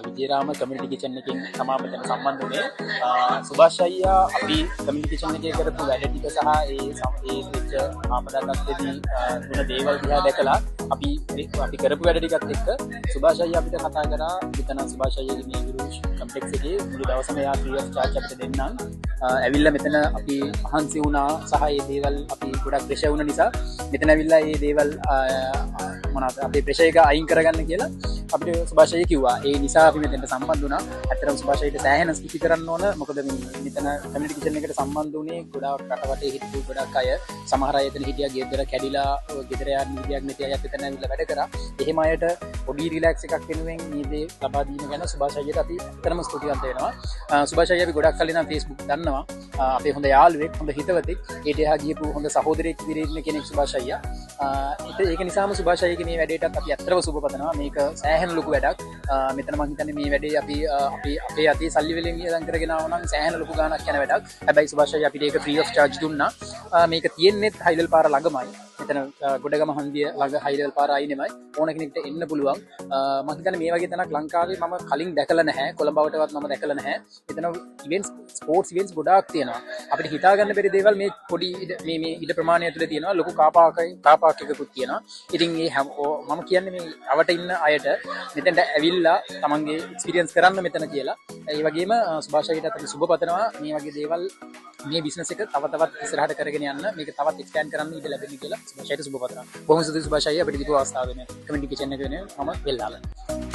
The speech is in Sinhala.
විජේරාම කමියුනිටි කිචන් එකෙන් තමයි මෙතන සම්බන්ධ වුණේ. සුභාෂ් අයියා අපි කමියුනිටි කිචන් එකේ කරපු වැඩ ටික සහ ඒ වෙච්ච ආපදා තත්ත්වෙදී දුන දේවල් දිහා දැකලා අපි කරපු වැඩ ටිකත් එක්ක සුභාෂ් අයියා අපිට කතා කරා. මෙතන සුභාෂ් අයියාගේ මේ විරුෂ් කම්ප්ලෙක්ස් එකේ මුළු දවසම එයා ෆ්‍රී ඔෆ් චාර්ජ් අපිට දෙන්නම්. ඇවිල්ලා මෙතන අපි මහන්සි වුණා සහ මේ දේවල් අපි ගොඩක් ප්‍රෙෂර් වුණ නිසා මෙතන ඇවිල්ලා මේ දේවල් මොනවාද අපේ ප්‍රෙෂර් එක අයින් කරගන්න කියලා අපිට සුභාෂ් අයියා කිව්වා. ඒ නිසා අපි මෙතනට සම්බන්ධ වුණා. ඇත්තටම සුභාෂ් අයියට සෑහෙන ස්තුති කරන්න ඕන. මොකද මෙතන කමියුනිටි කිචන් එකට සම්බන්ධ වුණේ ගොඩාක් රටවටේ හිටපු ගොඩක් අය. සමහර අය එතන හිටියා ගෙදර කැඩිලා ගෙදර යන්න විදියක් නැති අයත් එතන ඇවිල්ලා වැඩ කරා. එහෙම අයට පොඩි රිලැක්ස් එකක් වෙනුවෙන් මේ දේ ලබා දීම ගැන සුභාෂ් අයියට අපි ඇත්තටම ස්තුතිවන්ත වෙනවා. සුභාෂ් අයියා අපි ගොඩක් කලින් නම් Facebook දන්නවා. අපේ හොඳ යාළුවෙක්, හොඳ හිතවතෙක්, ඊට එහා ගියපු හොඳ සහෝදරයෙක් විදිහට ඉන්න කෙනෙක් සුභාෂ් අයියා. ඒක නිසාම සුභාෂ් අයියාගේ මේ වැඩේටත් අපි ඇත්තටම සුබ පතනවා. මේක සෑහෙන ලොකු වැඩක්. මෙතන මම හිතන්නේ මේ වැඩේ අපි අපේ අතේ සල්ලි වලින් ඉඳන් කරගෙන ආව නම් සෑහෙන ලොකු ගාණක් යන වැඩක්. හැබැයි සුභාෂ් අයියා අපිට ඒක ෆ්‍රී ඔෆ් චාර්ජ් දුන්නා. මේක තියෙන්නේ හයිලල් පාර ළඟමයි. මෙතන ගොඩගම හන්දිය ළඟ හයිලල් පාර අයිනෙමයි. ඕන කෙනෙක්ට එන්න පුළුවන්. මම හිතන්නේ මේ වගේ තැනක් ලංකාවේ මම කලින් දැකලා නැහැ. කොළඹවටවත් මම දැකලා නැහැ. මෙතන ඉවෙන්ට්ස්, ස්පෝර්ට්ස් ඉවෙන්ට්ස් ගොඩාක් තියෙනවා. අපිට හිතා ගන්න බැරි දේවල් මේ පොඩි මේ ඉඩ ප්‍රමාණය ඇතුලේ තියෙනවා. ලොකු කාපාක් එකකුත් තියෙනවා. ඉතින් මම කියන්නේ මේ අවට ඉන්න අයට මෙතනට ඇවිල්ලා තමන්ගේ එක්ස්පීරියන්ස් කරන්න මෙතන කියලා. ඒ වගේම සුභාෂ් අයියට අපි සුබ පතනවා මේ වගේ දේවල් මේ බිස්නස් එක තව තවත් ඉස්සරහට කරගෙන යන්න, මේක තවත් එක්ස්පෑන්ඩ් කරන්න ඉඩ ලැබෙන්න කියලා සුභාෂ් අයියට සුබ පතනවා. බොහොම ස්තුතියි සුභාෂ් අයියා අපිට දීපු අවස්ථාව වෙන කමියුනිටි කිචන් එක වෙන මම වෙල්ලාලා.